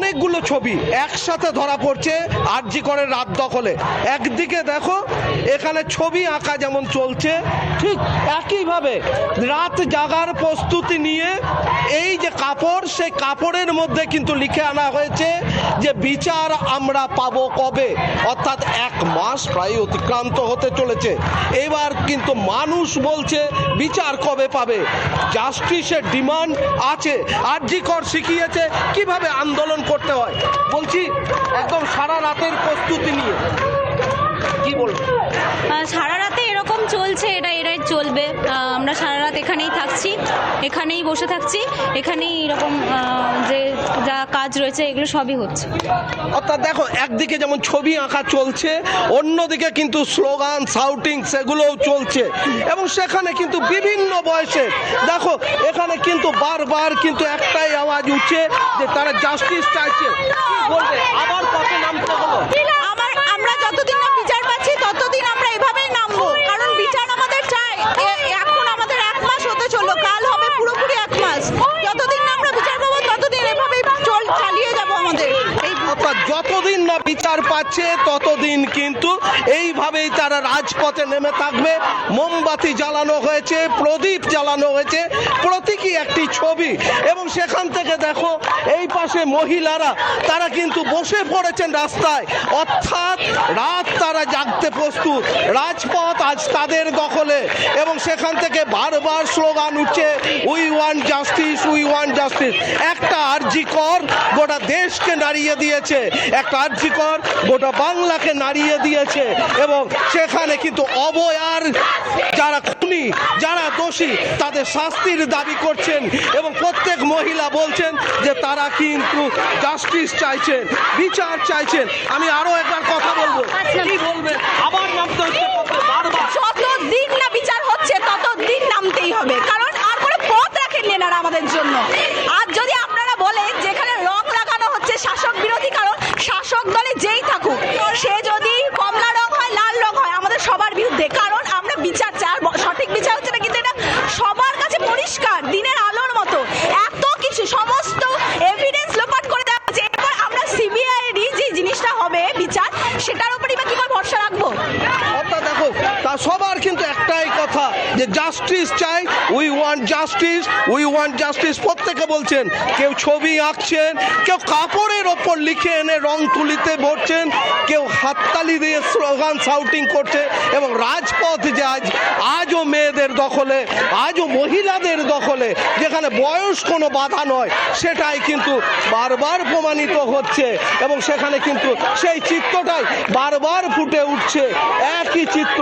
অনেকগুলো ছবি একসাথে ধরা পড়ছে আরজি করে রাত দখলে। একদিকে দেখো এখানে ছবি আঁকা যেমন চলছে, ঠিক একইভাবে রাত জাগার প্রস্তুতি নিয়ে এই যে কাপড়, সেই কাপড়ের মধ্যে কিন্তু লিখে আনা হয়েছে যে বিচার আমরা পাবো কবে, অর্থাৎ 1 মাস প্রায় অতিক্রান্ত হতে চলেছে। এবার কিন্তু মানুষ বলছে বিচার কবে পাবে, জাস্টিসের ডিমান্ড আছে। আরজি কর শিখিয়েছে কিভাবে আন্দোলন করতে হয়। বলছি একদম সারা রাতের প্রস্তুতি নিয়ে কি বলবো? সারা রাতে এরকম চলছে, এটাই চলবে। আমরা সারা রাত এখানেই থাকছি, এখানেই বসে থাকছি, এখানেই এরকম যে যা কাজ রয়েছে এগুলো সবই হচ্ছে। অর্থাৎ দেখো একদিকে যেমন ছবি আঁকা চলছে, অন্যদিকে কিন্তু স্লোগান শাউটিং সেগুলোও চলছে, এবং সেখানে কিন্তু বিভিন্ন বয়সে দেখো এখানে কিন্তু বারবার কিন্তু একটাই আওয়াজ উঠছে যে তারা জাস্টিস চাইছে। কি বলবে, আবার পথে নামতে হলো? আমরা যতদিন না বিচার পাচ্ছি ততদিন আমরা এভাবেই নামবো, কারণ বিচার আমাদের চাই। এখন আমাদের 1 মাস হতে চললো, কাল হবে পুরোপুরি 1 মাস। যতদিন না আমরা বিচার পাবো ততদিন এভাবেই চালিয়ে যাবো আমাদের। অর্থাৎ যতদিন না বিচার পাচ্ছে ততদিন কিন্তু এইভাবেই তারা রাজপথে নেমে থাকবে। মোমবাতি জ্বালানো হয়েছে, প্রদীপ জ্বালানো হয়েছে, প্রতীকী একটি ছবি, এবং সেখান থেকে দেখো এই পাশে মহিলারা তারা কিন্তু বসে পড়েছেন রাস্তায়, অর্থাৎ রাত তারা জাগতে প্রস্তুত। রাজপথ আজ তাদের দখলে, এবং সেখান থেকে বারবার স্লোগান উঠছে we want justice, we want justice. একটা আরজি কর গোটা দেশকে নাড়িয়ে দিয়েছে, একটা আরজি কর গোটা বাংলাকে নাড়িয়ে দিয়েছে, এবং সেখানে কিন্তু অবয়ার যারা খুনি, যারা দোষী তাদের শাস্তির দাবি করছেন, এবং প্রত্যেক মহিলা বলছেন যে তারা কিন্তু জাস্টিস চাইছেন, বিচার চাইছেন। আমি আরো একবার কথা বলবো, কি বলবেন? আবার নামতে হচ্ছে বারবার। যতদিন না বিচার হচ্ছে ততদিন নামতেই হবে, কারণ আর কোনো পথ রাখেননি এনারা আমাদের জন্য। আর যদি আপনারা বলেন যেখানে রং লাগানো হচ্ছে শাসক বিরোধী, কারণ শাসক দলে যেই থাকুক সে যদি কমলা রং হয়, লাল রং হয়, আমাদের সবার বিরুদ্ধে, কারণ আমরা বিচার চাই। আর সঠিক বিচার হচ্ছে না, কিন্তু এটা সবার কাছে পরিষ্কার দিনের আলোর মতো। এত কিছু সমস্ত এভিডেন্স লোপাট করে দেওয়া হচ্ছে, এরপর আমরা সিবিআই এর যে জিনিসটা হবে বিচার, সেটার উপরই বা কি করে ভরসা রাখবো? অর্থাৎ দেখো তা সবার কিন্তু একটাই কথা যে জাস্টিস চাই, we want justice, we want justice. প্রত্যেকে বলছেন, কেউ ছবি আঁকছেন, কেউ কাপড়ের ওপর লিখে এনে রং তুলিতে ভরছেন, কেউ হাততালি দিয়ে স্লোগান শাউটিং করছে, এবং রাজপথ যে আজও মেয়েদের দখলে, আজও মহিলাদের দখলে, যেখানে বয়স কোনো বাধা নয়, সেটাই কিন্তু বারবার প্রমাণিত হচ্ছে, এবং সেখানে কিন্তু সেই চিত্রটাই বারবার ফুটে উঠছে। একই চিত্র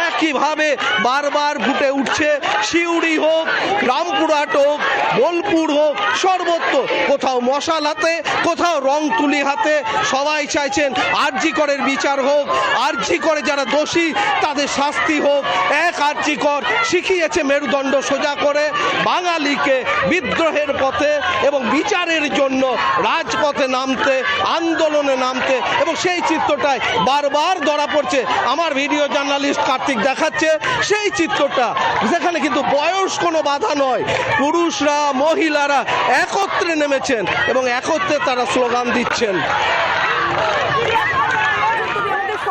একইভাবে বারবার ফুটে উঠছে। সিউড়ি হোক, রামপুরহাট হোক, বোলপুর হোক, সর্বত্র কোথাও মশাল হাতে, কোথাও রং তুলি হাতে, সবাই চাইছেন আরজি করের বিচার হোক, আরজি করে যারা দোষী তাদের শাস্তি হোক। এক আরজি কর শিখিয়েছে মেরুদণ্ড সোজা করে বাঙালিকে বিদ্রোহের পথে এবং বিচারের জন্য রাজপথে নামতে, আন্দোলনে নামতে, এবং সেই চিত্রটাই বারবার ধরা পড়ছে। আমার ভিডিও জার্নালিস্ট কার্তিক দেখাচ্ছে সেই চিত্রটা, যেখানে কিন্তু বয়স কোনো বাধা নয়, পুরুষরা মহিলারা একত্রে নেমেছেন এবং একত্রে তারা স্লোগান দিচ্ছেন।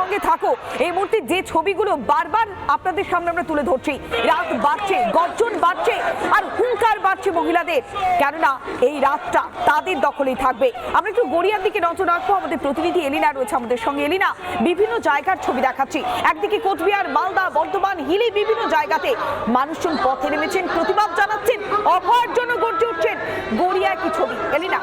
সঙ্গে থাকো। এই মুহূর্তে যে ছবিগুলো বারবার আপনাদের সামনে আমরা তুলে ধরছি, রাত বাড়ছে, গর্জন বাড়ছে, আর হুঙ্কার বাড়ছে মহিলাদের, কেননা এই রাতটা তাদের দখলেই থাকবে। আমরা একটু গড়িয়ার দিকে নজর রাখবো, আমাদের প্রতিনিধি এলিনা রয়েছে আমাদের সঙ্গে। এলিনা, বিভিন্ন জায়গার ছবি দেখাচ্ছি, একদিকে কোচবিহার, মালদা, বর্ধমান, হিলি, বিভিন্ন জায়গাতে মানুষজন পথে নেমেছেন, প্রতিবাদ জানাচ্ছেন, অভয়ের জন্য গর্জে উঠছেন। গড়িয়ার কি ছবি এলিনা?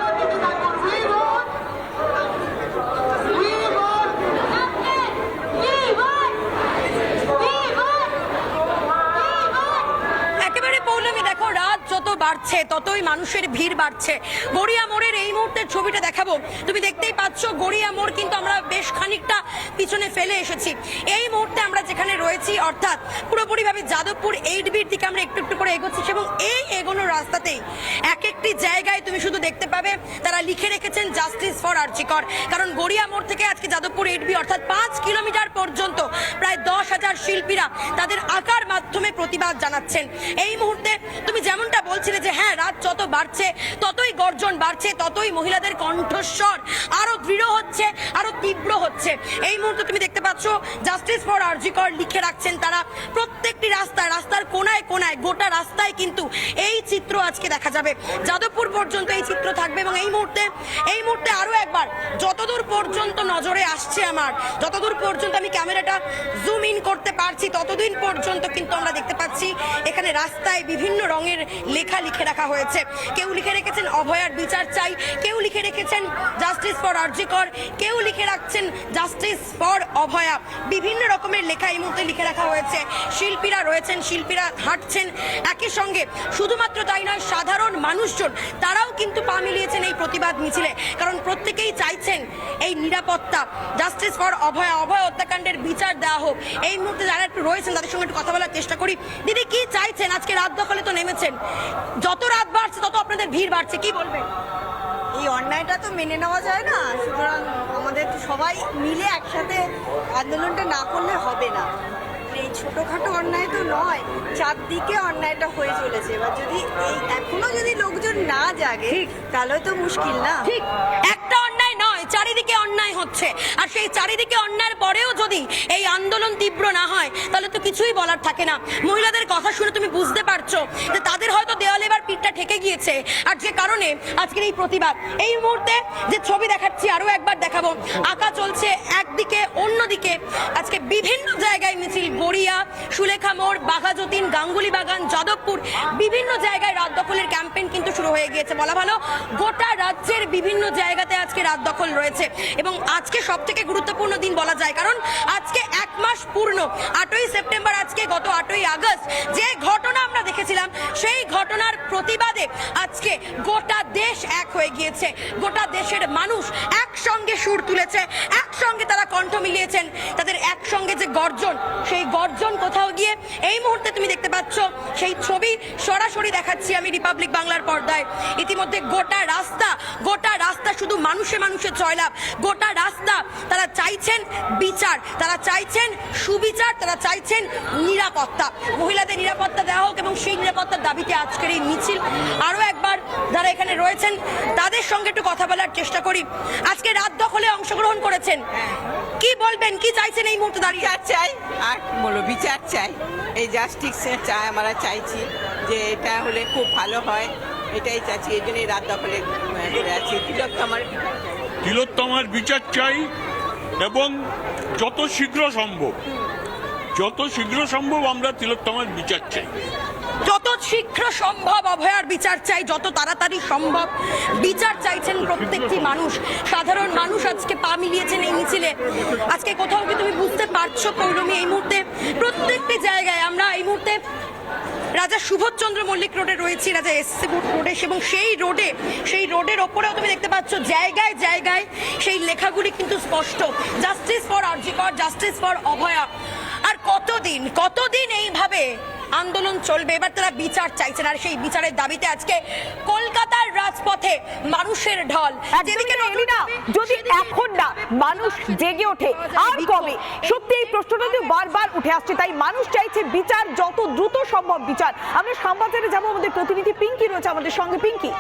যত বাড়ছে ততই মানুষের ভিড় বাড়ছে। গড়িয়া মোড়ের এই মুহূর্তের ছবিটা দেখাবো, তুমি দেখতেই পাচ্ছ গড়িয়া মোড় কিন্তু আমরা বেশ খানিকটা পিছনে ফেলে এসেছি। এই মুহূর্তে আমরা যেখানে রয়েছি, অর্থাৎ পুরোপুরিভাবে যাদবপুর 8বির দিকে আমরা একটু একটু করে এগোচ্ছি, এবং এই এগোনোর রাস্তাতেই এক একটি জায়গায় তুমি শুধু দেখতে পাবে তারা লিখে রেখেছেন জাস্টিস ফর আরজি কর। কারণ গড়িয়া মোড় থেকে আজকে যাদবপুর 8বি অর্থাৎ 5 কিলোমিটার পর্যন্ত প্রায় 10,000 শিল্পীরা তাদের আঁকার মাধ্যমে প্রতিবাদ জানাচ্ছেন। এই মুহূর্তে তুমি যেমনটা বলছিলে যে হ্যাঁ, রাত যত বাড়ছে ততই গর্জন বাড়ছে, ততই মহিলাদের কণ্ঠস্বর আরো দৃঢ় হচ্ছে, আরো তীব্র হচ্ছে। এই মুহূর্তে তুমি দেখতে পাচ্ছ জাস্টিস ফর আরজি কর লিখে রাখছেন তারা প্রত্যেকটি রাস্তার কোনায় কোনায়, গোটা রাস্তায় কিন্তু এই চিত্র আজকে দেখা যাবে। যাদবপুর পর্যন্ত এই চিত্র থাকবে এবং এই মুহূর্তে আরো একবার যতদূর পর্যন্ত নজরে আসছে আমার, যতদূর পর্যন্ত আমি ক্যামেরাটা জুম ইন করতে পারছি, ততদিন পর্যন্ত কিন্তু আমরা দেখতে পাচ্ছি এখানে রাস্তায় বিভিন্ন রঙের লেখা লিখে রাখা হয়েছে। কেউ লিখে রেখেছেন অভয়ার বিচার চাই, কেউ লিখে রেখেছেন জাস্টিস ফর আরজি কর, কেউ লিখে রাখছেন জাস্টিস ফর অভয়া। বিভিন্ন রকমের লেখা এই মুহূর্তে লিখে রাখা হয়েছে। শিল্পীরা রয়েছেন, শিল্পীরা হাঁটছেন একই সঙ্গে। শুধুমাত্র তাই নয়, সাধারণ মানুষজন তারাও কিন্তু পা মিলিয়েছেন এই প্রতিবাদ মিছিলে, কারণ প্রত্যেকেই চাইছেন এই নিরাপত্তা, জাস্টিস ফর অভয়া, অভয় হত্যাকাণ্ডের বিচার দেওয়া হোক। এই মুহূর্তে যারা একটু রয়েছেন তাদের সঙ্গে একটু কথা বলার চেষ্টা করি। দিদি, কি চাইছেন? আজকে রাত দখলে তো নেমেছেন, যত রাত বাড়ছে তত আপনাদের ভিড় বাড়ছে, কি বলবেন? এই অন্যায়টা তো মেনে নেওয়া যায় না, সুতরাং আমাদের তো সবাই মিলে একসাথে আন্দোলনটা না করলে হবে না। এই ছোটখাটো অন্যায় তো নয়, চারদিকে অন্যায়টা হয়ে চলেছে। এবার যদি এখনো যদি লোকজন না জাগে তাহলে তো মুশকিল না। ঠিক, একটা অন্যায় নয়, চারিদিকে অন্যায় হচ্ছে। আর সেই চারিদিকে অন্যায়ের পরেও যদি এই আন্দোলন তীব্র না হয় তাহলে তো কিছুই বলার থাকে না। মহিলাদের কথা শুনে তুমি বুঝতে পারছো যে তাদের হয়তো দেওয়ালে এবার পিঠটা ঠেকে গিয়েছে, আর যে কারণে আজকের এই প্রতিবাদ। এই মুহূর্তে যে ছবি দেখাচ্ছি আরো একবার দেখাবো, আঁকা চলছে একদিকে, অন্যদিকে আজকে বিভিন্ন জায়গায় মিছিল, গড়িয়া, সুলেখা মোড়, বাঘাযতীন, গাঙ্গুলি বাগান, যাদবপুর, বিভিন্ন জায়গায় রাত দখলের ক্যাম্পেইন কিন্তু শুরু হয়ে গিয়েছে। বলা ভালো গোটা রাজ্যের বিভিন্ন জায়গাতে আজকে রাত দখল রয়েছে এবং আজকে সব থেকে গুরুত্বপূর্ণ দিন বলা যায়, কারণ আজকে 1 মাস পূর্ণ। 8ই সেপ্টেম্বর, আজকে গত 8ই আগস্ট যে ঘটনা আমরা দেখেছিলাম, সেই ঘটনার প্রতিবাদে আজকে গোটা দেশ এক হয়ে গিয়েছে। গোটা দেশের মানুষ একসঙ্গে সুর তুলেছে, একসঙ্গে তারা কণ্ঠ মিলিয়েছেন। তাদের একসঙ্গে যে গর্জন, সেই গর্জন কোথাও গিয়ে এই মুহূর্তে তুমি দেখতে পাচ্ছ সেই ছবি সরাসরি দেখাচ্ছি আমি রিপাবলিক বাংলার পর্দায়। ইতিমধ্যে গোটা রাস্তা শুধু মানুষে মানুষে জয়লাভ। গোটা রাস্তা তারা চাইছেন বিচার, তারা চাইছেন সুবিচার, তারা চাইছেন নিরাপত্তা, মহিলাদের নিরাপত্তা দেওয়া হোক এবং সেই নিরাপত্তার দাবিতে আজকের এই মিছিল। আরো একবার যারা এখানে রয়েছেন তাদের সঙ্গে একটু কথা বলার চেষ্টা করি। আজকে রাত দখলে অংশগ্রহণ করেছেন, কি বলবেন, কি চাইছেন এই মুহূর্তে দাঁড়িয়ে? বিচার চাই, আর বলো বিচার চাই, এই জাস্টিস চাই। আমরা চাইছি যে এটা হলে খুব ভালো হয়, এটাই চাইছি। এই জন্যই রাত দখলে করে আছি। তিলোত্তমার বিচার চাই এবং যত শীঘ্র সম্ভব আমরা তিলোত্তমার বিচার চাই। যত শীঘ্র সম্ভব অভয়ার বিচার চাই, যত তাড়াতাড়ি সম্ভব বিচার চাইছেন প্রত্যেকটি মানুষ, সাধারণ মানুষ আজকে পা মিলিয়েছেন এই মিছিলে। আজকে কোথাও কি তুমি বুঝতে পারছো পৌলমী, এই মুহূর্তে প্রত্যেকটি জায়গায় আমরা এই মুহূর্তে রাজা সুভাষচন্দ্র মল্লিক রোডে রয়েছি, রাজা এসসি রোডে, এবং সেই রোডের ওপরেও তুমি দেখতে পাচ্ছ জায়গায় জায়গায় সেই লেখাগুলি কিন্তু স্পষ্ট, জাস্টিস ফর আরজি কর, জাস্টিস ফর অভয়া। আর কতদিন এইভাবে আন্দোলন চলবে? এবার তারা বিচার চাইছেন, আর সেই বিচারের দাবিতে আজকে কলকাতার রাজপথে মানুষের ঢল। যদি এখন না মানুষ জেগে ওঠে আর কবে? সত্যি এই প্রশ্নটা বারবার উঠে আসছে, তাই মানুষ চাইছে বিচার, যত দ্রুত সম্ভব বিচার। আমরা সংবাদে যাবো, আমাদের প্রতিনিধি পিঙ্কি রয়েছে আমাদের সঙ্গে। পিঙ্কি,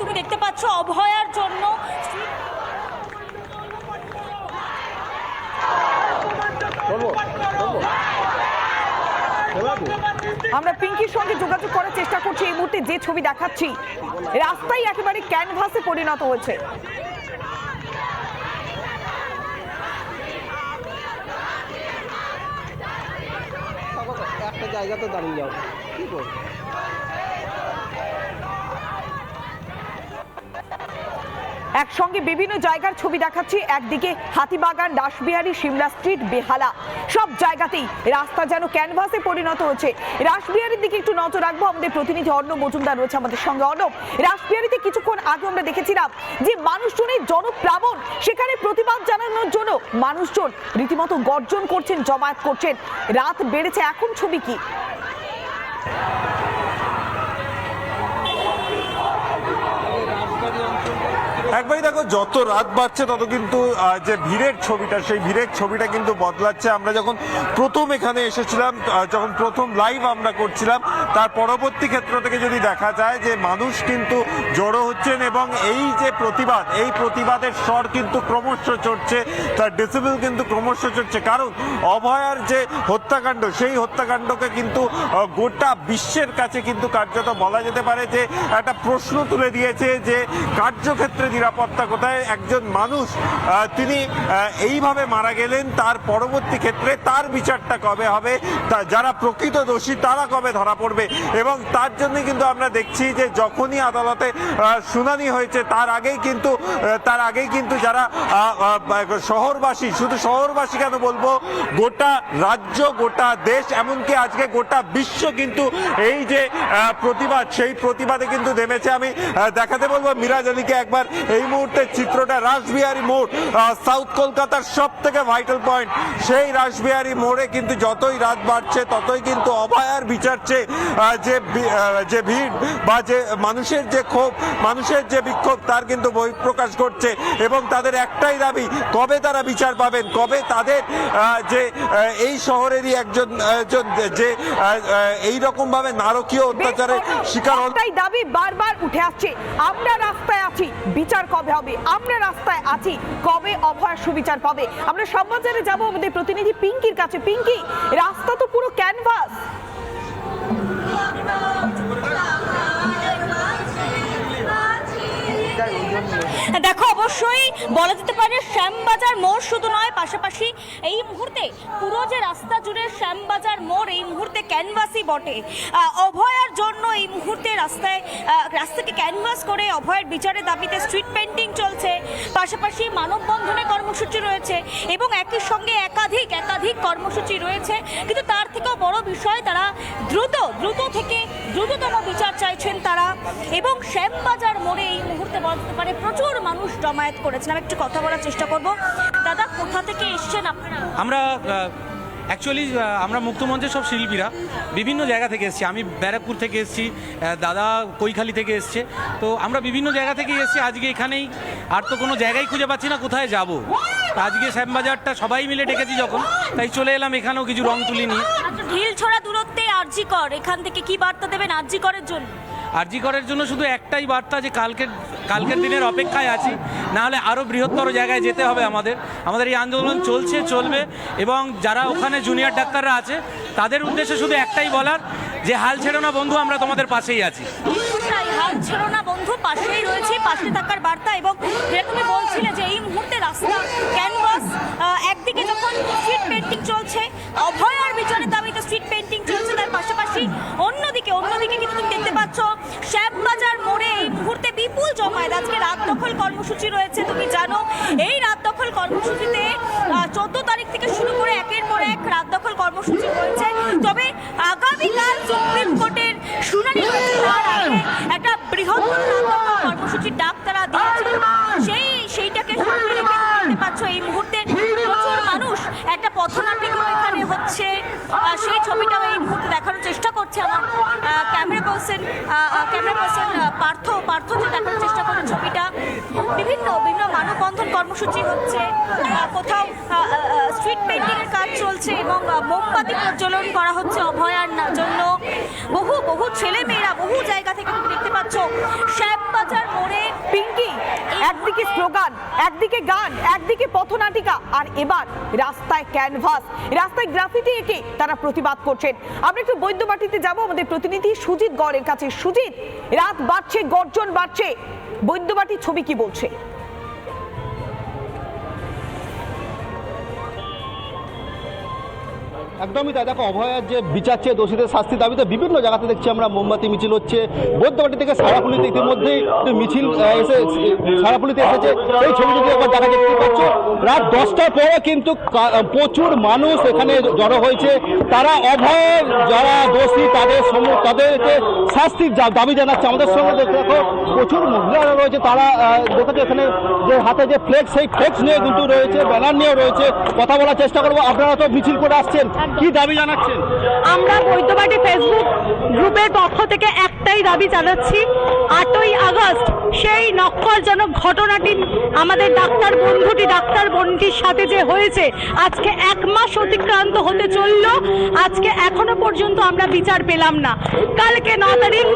তুমি দেখতে পাচ্ছ অভয়ার জন্য আমরা পিঙ্কির সঙ্গে যোগাযোগ করার চেষ্টা করছি। এই মুহূর্তে যে ছবি দেখাচ্ছি, রাস্তাই একেবারে ক্যানভাসে পরিণত হয়েছে। একটা জায়গাতে দাঁড়িয়ে যাও, কি করবো? একসঙ্গে বিভিন্ন জায়গার ছবি দেখাচ্ছি। একদিকে হাতিবাগান, রাসবিহারী, সিমলা স্ট্রিট, বেহালা, সব জায়গাতেই রাস্তা যেন ক্যানভাসে পরিণত হচ্ছে। রাসবিহারীর দিকে একটু নজর রাখবো, আমাদের প্রতিনিধি অর্ণব মজুমদার রয়েছে আমাদের সঙ্গে। অর্ণব, রাসবিহারীতে কিছুক্ষণ আগে আমরা দেখেছিলাম যে মানুষজনের জনপ্লাবন, সেখানে প্রতিবাদ জানানোর জন্য মানুষজন রীতিমতো গর্জন করছেন, জমায়েত করছেন। রাত বেড়েছে, এখন ছবি কি? একবারই দেখো, যত রাত বাড়ছে তত কিন্তু যে ভিড়ের ছবিটা, সেই ভিড়ের ছবিটা কিন্তু বদলাচ্ছে। আমরা যখন প্রথম এখানে এসেছিলাম, যখন প্রথম লাইভ আমরা করছিলাম, তার পরবর্তী ক্ষেত্র থেকে যদি দেখা যায় যে মানুষ কিন্তু জড়ো হচ্ছেন এবং এই যে প্রতিবাদ, এই প্রতিবাদের স্বর কিন্তু ক্রমশ চড়ছে, তার ডেসিবেল কিন্তু ক্রমশ চড়ছে। কারণ অভয়ার যে হত্যাকাণ্ড, সেই হত্যাকাণ্ডকে কিন্তু গোটা বিশ্বের কাছে কিন্তু কার্যত বলা যেতে পারে যে একটা প্রশ্ন তুলে দিয়েছে যে কার্যক্ষেত্রে নিরাপত্তা কোথায়। একজন মানুষ তিনি এইভাবে মারা গেলেন, তার পরবর্তী ক্ষেত্রে তার বিচারটা কবে হবে, যারা প্রকৃত দোষী তারা কবে ধরা পড়বে। এবং তার জন্য কিন্তু আমরা দেখছি যে যখনই আদালতে শুনানি হয়েছে তার আগেই কিন্তু যারা শহরবাসী, শুধু শহরবাসী কেন বলবো, গোটা রাজ্য, গোটা দেশ, এমনকি আজকে গোটা বিশ্ব কিন্তু এই যে প্রতিবাদ, সেই প্রতিবাদে কিন্তু নেমেছে। আমি দেখাতে বলবো মিরাজ আলীকে একবার এই মুহূর্তের চিত্রটা, রাসবিহারী মোড়, সাউথ কলকাতার সব থেকে ভাইটাল পয়েন্ট। সেই রাসবিহারী মোড়ে কিন্তু যতই রাত বাড়ছে ততই কিন্তু অভয়ার বিচার চেয়ে যে ভিড় বা যে মানুষের যে ক্ষোভ, মানুষের যে বিক্ষোভ, তার কিন্তু বহিঃপ্রকাশ ঘটছে। এবং তাদের একটাই দাবি, কবে তারা বিচার পাবেন, কবে তাদের যে এই শহরেরই একজন যে এই রকম ভাবে নারকীয় অত্যাচারের শিকার হল। একটাই দাবি বারবার উঠে আসছে, আমরা রাস্তায় আছি, বিচার কবে হবে, আমরা রাস্তায় আছি, কবে অভয়ার সুবিচার পাবে। আমরা সংবাদে যাব আমাদের প্রতিনিধি পিঙ্কির কাছে। পিঙ্কি, রাস্তা তো পুরো ক্যানভাস। দেখো, অবশ্যই বলা যেতে পারে শ্যামবাজার মোড় শুধু নয়, পাশাপাশি এই মুহূর্তে পুরো যে রাস্তা জুড়ে শ্যামবাজার মোড় এই মুহূর্তে ক্যানভাসই বটে। অভয়ার জন্য এই মুহূর্তে রাস্তাকে ক্যানভাস করে অভয়ের বিচারের দাবিতে স্ট্রিট পেন্টিং চলছে, পাশাপাশি মানববন্ধনের কর্মসূচি রয়েছে এবং একই সঙ্গে একাধিক কর্মসূচি রয়েছে। কিন্তু তার থেকেও বড় বিষয়, তারা দ্রুততম বিচার চাইছেন তারা। এবং শ্যামবাজার মোড়ে এই মুহূর্তে বলতে পারে প্রচুর মানুষ জমায়েত করেছেন। আমি একটু কথা বলার চেষ্টা করব। দাদা, কোথা থেকে এসছেন আপনারা? আমরা মুক্তমঞ্চের সব শিল্পীরা বিভিন্ন জায়গা থেকে এসেছি। আমি ব্যারাকপুর থেকে এসেছি, দাদা কৈখালি থেকে এসছে। তো আমরা বিভিন্ন জায়গা থেকে এসেছি আজকে এখানেই। আর তো কোনো জায়গায় খুঁজে পাচ্ছি না কোথায় যাব। আজকে শ্যামবাজারটা সবাই মিলে ডেকেছি যখন, তাই চলে এলাম এখানেও কিছু রং তুলি নিয়ে। ঢিল ছোড়া দূরত্বে আরজিকর, এখান থেকে কি বার্তা দেবেন আরজিকরের জন্য? আরজিকরের জন্য শুধু একটাই বার্তা, যে কালকের দিনের অপেক্ষায় আছি, না হলে আরও বৃহত্তর জায়গায় যেতে হবে আমাদের এই আন্দোলন চলবে। এবং যারা ওখানে জুনিয়র ডাক্তাররা আছে তাদের উদ্দেশ্যে শুধু একটাই বলার, যে হাল ছেড়ো না বন্ধু, আমরা তোমাদের পাশেই আছি। হাল ছেড়ো না বন্ধু, পাশেই রয়েছে, পাশে থাকার বার্তা। এবং যেটা তুমি বলছিলে যে এই মুহূর্তে রাস্তা ক্যানভাস, একদিকে যখন স্ট্রিট পেন্টিং চলছে, অভয়ার বিচারের দাবিতে স্ট্রিট পেন্টিং চলছে, তার পাশাপাশি অন্যদিকে কিন্তু তুমি দেখতে পাচ্ছ শ্যামবাজার মোড়ে এই মুহূর্তে বিপুল জমায়েত। আজকে রাত দখল কর্মসূচি রয়েছে, তুমি জানো এই রাত দখল কর্মসূচিতে 14 তারিখ থেকে শুরু করে একের পর এক রাত দখল কর্মসূচি রয়েছে। তবে আগামীকাল সুপ্রিম কোর্টের শুনানি রয়েছে, তার আগে একটা বৃহত্তর রাত দখল কর্মসূচির ডাক তারা দিয়েছে। সেইটাকে সামনে রেখে দেখতে পাচ্ছ এই মুহূর্তে প্রচুর মানুষ, একটা পথনাটিকা এখানে হচ্ছে, সেই ছবিটাও এই মুহূর্তে দেখানোর চেষ্টা করছে আমার ক্যামেরা পার্সন পার্থ যে দেখানোর চেষ্টা করে ছবিটা। বিভিন্ন মানববন্ধন কর্মসূচি হচ্ছে, কোথাও স্ট্রিট পেন্টিং এর কাজ চলছে এবং মোমবাতি প্রজ্বলন করা হচ্ছে অভয়ার জন্য। বহু ছেলে মেয়েরা বহু জায়গা থেকে তুমি দেখতে পাচ্ছ শ্যামবাজার মোড়ে। পিঙ্কি, একদিকে স্লোগান, একদিকে গান, একদিকে পথনাটিকা, আর এবার রাস্তায় ক্যানভাস, রাস্তায় গ্রাফিটি এঁকে তারা প্রতিবাদ করছেন। আমরা একটু বৈদ্যবাটিতে যাব আমাদের প্রতিনিধি সুজিত গড়ের কাছে। সুজিত, রাত বাড়ছে, গর্জন বাড়ছে, বৈদ্যবাটির ছবি কি বলছে? একদমই তাই। দেখো, অভয়ার যে বিচার চেয়ে দোষীদের শাস্তি দাবিতে বিভিন্ন জায়গাতে দেখছি আমরা মোমবাতি মিছিল হচ্ছে। বৈদ্যবাটি থেকে সারাপুলিতে ইতিমধ্যেই মিছিল এসে সারাপুলিতে এসেছে। এই ছবি যদি একবার দেখা দেখতে পাচ্ছ, রাত 10টার পরে কিন্তু প্রচুর মানুষ এখানে জড়ো হয়েছে। তারা অভয়ের যারা দোষী তাদেরকে শাস্তির দাবি জানাচ্ছে। আমাদের সঙ্গে দেখো প্রচুর মহিলারা রয়েছে, তারা দেখেছে এখানে যে হাতে যে ফ্লেক্স, সেই ফ্লেক্স নিয়ে কিন্তু রয়েছে, ব্যানার নিয়েও রয়েছে। কথা বলার চেষ্টা করবো। আপনারা তো মিছিল করে আসছেন, কি দাবি জানাচ্ছেন? আমরা বৈদ্যবাটী ফেসবুক গ্রুপের পক্ষ থেকে একটাই দাবি জানাচ্ছি, 8ই আগস্ট সেই নক্করজনক ঘটনাটি আমাদের ডাক্তার বোনটির সাথে যে হয়েছে, আজকে 1 মাস অতিক্রান্ত হতে চলল, আজকে এখনো পর্যন্ত আমরা বিচার পেলাম না। কালকে 9 তারিখ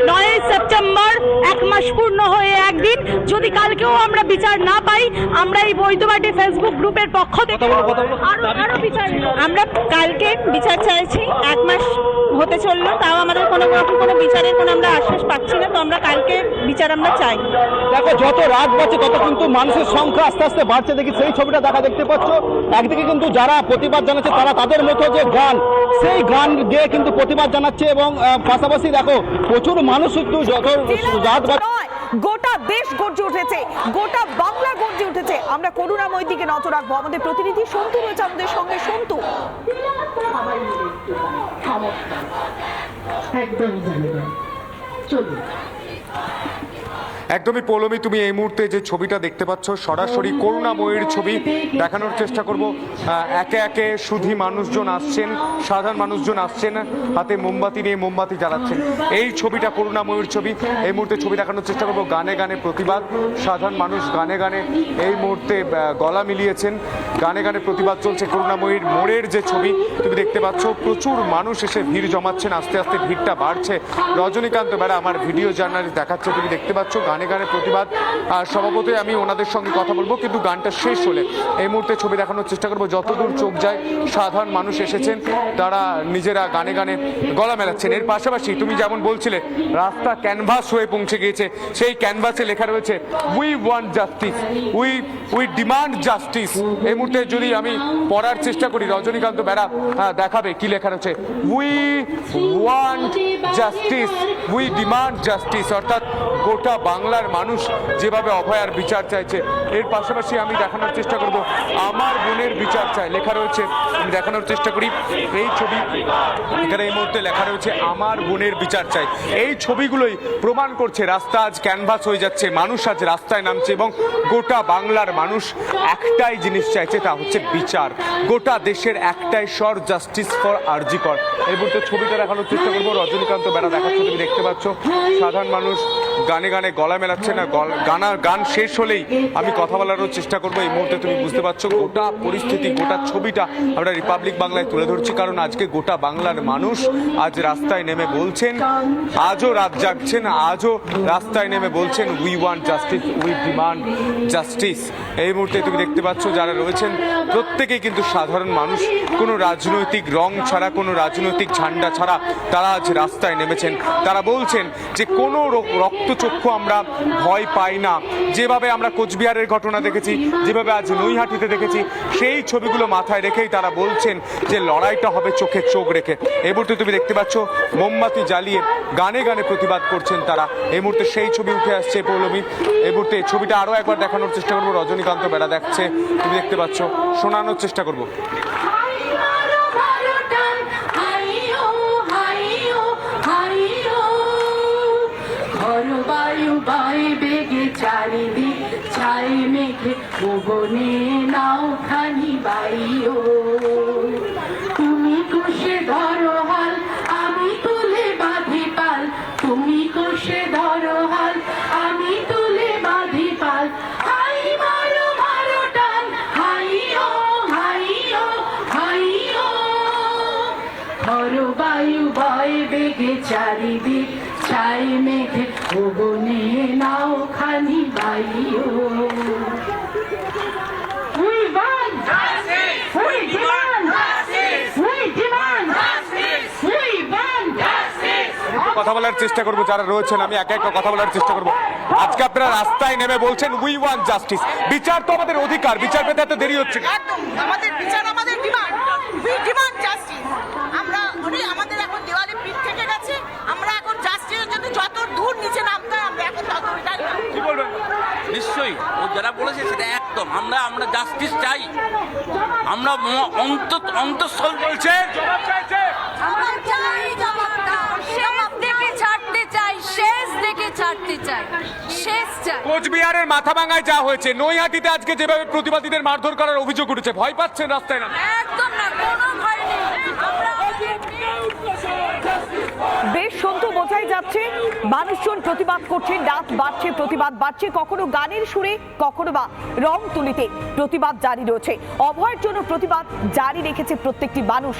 9 সেপ্টেম্বর 1 মাস পূর্ণ হয়ে একদিন, যদি কালকেও আমরা বিচার না পাই, আমরা এই বৈদ্যবাটী ফেসবুক গ্রুপের পক্ষ থেকে আরো বিচার, আমরা কালকে বিচার চাইছি। 1 মাস হতে চললো, তাও আমাদের কোনো বিচারের কোনো আমরা আশ্বাস পাচ্ছি না, তো আমরা কালকে বিচার আমরা চাই। দেখো, যত রাত বাড়ছে তত কিন্তু মানুষের সংখ্যা আস্তে আস্তে বাড়ছে, দেখি সেই ছবিটা দেখতে পাচ্ছ। একদিকে কিন্তু যারা প্রতিবাদ জানাচ্ছে তারা তাদের মতো যে গান, সেই গান গেয়ে কিন্তু প্রতিবাদ জানাচ্ছে, এবং পাশাপাশি দেখো প্রচুর মানুষ কিন্তু যত রাত বাড়ছে গোটা দেশ গর্জে উঠেছে, গোটা বাংলা গর্জে উঠেছে। আমরা করুণাময়ীর দিকে নজর রাখবো। আমাদের প্রতিনিধি সন্তু রয়েছে আমাদের সঙ্গে। সন্তু, একদমই পৌলমী, তুমি এই মুহূর্তে যে ছবিটা দেখতে পাচ্ছ সরাসরি করুণাময়ীর ছবি দেখানোর চেষ্টা করব। একে একে সুধী মানুষজন আসছেন, সাধারণ মানুষজন আসছেন, হাতে মোমবাতি নিয়ে মোমবাতি জ্বালাচ্ছেন। এই ছবিটা করুণাময়ীর ছবি। এই মুহূর্তে ছবি দেখানোর চেষ্টা করব। গানে গানে প্রতিবাদ, সাধারণ মানুষ গানে গানে এই মুহূর্তে গলা মিলিয়েছেন, গানে গানে প্রতিবাদ চলছে। করুণাময়ীর মোড়ের যে ছবি তুমি দেখতে পাচ্ছ, প্রচুর মানুষ এসে ভিড় জমাচ্ছেন, আস্তে আস্তে ভিড়টা বাড়ছে। রজনীকান্ত বেড়া আমার ভিডিও জার্নালিস্ট দেখাচ্ছে, তুমি দেখতে পাচ্ছ গানে গানে প্রতিবাদ। স্বভাবতই আমি ওনাদের সঙ্গে কথা বলবো, কিন্তু গানটা শেষ হলে এই মুহূর্তে ছবি দেখানোর চেষ্টা করবো। যতদূর চোখ যায় সাধারণ মানুষ এসেছেন, তারা নিজেরা গানে গানে গলা মেলাচ্ছেন। এর পাশাপাশি তুমি যেমন বলছিলে রাস্তা ক্যানভাস হয়ে পৌঁছে গিয়েছে, সেই ক্যানভাসে লেখা রয়েছে we want justice, we demand justice. এই মুহূর্তে যদি আমি পড়ার চেষ্টা করি, রজনীকান্ত বেড়া দেখাবে কি লেখা রয়েছে। We want justice, we demand justice, অর্থাৎ গোটা বাংলার মানুষ যেভাবে অভয়ার বিচার চাইছে। এর পাশাপাশি আমি দেখানোর চেষ্টা করব আমার বোনের বিচার চাই লেখা রয়েছে। আমি দেখানোর চেষ্টা করি এই ছবি, এখানে এই মুহূর্তে লেখা রয়েছে আমার বোনের বিচার চাই। এই ছবিগুলোই প্রমাণ করছে রাস্তা আজ ক্যানভাস হয়ে যাচ্ছে, মানুষ আজ রাস্তায় নামছে, এবং গোটা বাংলার মানুষ একটাই জিনিস চাইছে, তা হচ্ছে বিচার। গোটা দেশের একটাই স্বর, জাস্টিস ফর আরজি কর। এই মুহূর্তে ছবিটা দেখানোর চেষ্টা করবো। রজনীকান্ত বেড়া দেখাচ্ছে, তুমি দেখতে পাচ্ছ সাধারণ মানুষ গানে গানে গলা মেলাচ্ছে না। গান শেষ হলেই আমি কথা বলারও চেষ্টা করবো। এই মুহূর্তে তুমি বুঝতে পারছো গোটা পরিস্থিতি, গোটা ছবিটা আমরা রিপাবলিক বাংলায় তুলে ধরছি, কারণ আজকে গোটা বাংলার মানুষ আজ রাস্তায় নেমে বলছেন, আজও রাত জাগছেন, আজও রাস্তায় নেমে বলছেন we want justice, we demand justice. এই মুহূর্তে তুমি দেখতে পাচ্ছ যারা রয়েছেন প্রত্যেকেই কিন্তু সাধারণ মানুষ, কোনো রাজনৈতিক রং ছাড়া, কোনো রাজনৈতিক ঝান্ডা ছাড়া তারা আজ রাস্তায় নেমেছেন। তারা বলছেন যে কোনো রক্তচক্ষু আমরা ভয় পাই না। যেভাবে আমরা কোচবিহারের ঘটনা দেখেছি, যেভাবে আজ নৈহাটিতে দেখেছি, সেই ছবিগুলো মাথায় রেখেই তারা বলছেন যে লড়াইটা হবে চোখে চোখ রেখে। এই মুহূর্তে তুমি দেখতে পাচ্ছ মোমবাতি জ্বালিয়ে গানে গানে প্রতিবাদ করছেন তারা। এই মুহূর্তে সেই ছবি উঠে আসছে পৌলমী। এই মুহূর্তে ছবিটা আরও একবার দেখানোর চেষ্টা করবো। রজনীকান্ত বেড়া দেখছে, তুমি দেখতে পাচ্ছ, শোনানোর চেষ্টা করবো। বায়ু বায়ু বেগে চারিদিক ছাই মেঘে ভুবনে নাও খানি বাইও, তুমি কোষে ধরো হাল, আমি তুলে বাঁধি পাল, তুমি কোষে ধরো হাল, আমি তুলে বাঁধি পাল। হাই মারো মারো টান, হাইও হাইও হাইও, ধরো বায়ু বয় বেগে চারিদিক ছাই মেঘে ভুবনে নাও খানি বাইও। We want justice. We demand justice. We demand justice. We want justice. কথা বলার চেষ্টা করবো যারা রয়েছেন, আমি একে একে কথা বলার চেষ্টা করবো। আজকে আপনারা রাস্তায় নেমে বলছেন উই ওয়ান্ট জাস্টিস। বিচার তো আমাদের অধিকার, বিচার পেতে এত দেরি হচ্ছে। একদম আমাদের বিচার, আমাদের ডিমান্ড, উই ডিমান্ড জাস্টিস। আমরা আমাদের এখন দেওয়ালে পিঠ থেকে গেছে, আমরা এখন জাস্টিসের জন্য যত দূর নিচে নামতে হয় আমরা এখন তত কি বলবেন? নিশ্চয়ই ও যারা বলেছে সেটা একদম, আমরা জাস্টিস চাই, আমরা অন্তঃস্থল বলছে কোচবিহারের মাথাভাঙায় যা হয়েছে, নৈহাটিতে আজকে যেভাবে প্রতিবাদীদের মারধর করার অভিযোগ উঠেছে, ভয় পাচ্ছেন রাস্তায় না? একদম না, কোনো ভয় নেই। যাচ্ছে, মানুষজন প্রতিবাদ করছে, রাত বাড়ছে, প্রতিবাদ বাড়ছে, কখনো গানের সুরে, কখনো বা রং তুলিতে প্রতিবাদ জারি রয়েছে। অভয়ের জন্য প্রতিবাদ জারি রেখেছে প্রত্যেকটি মানুষ।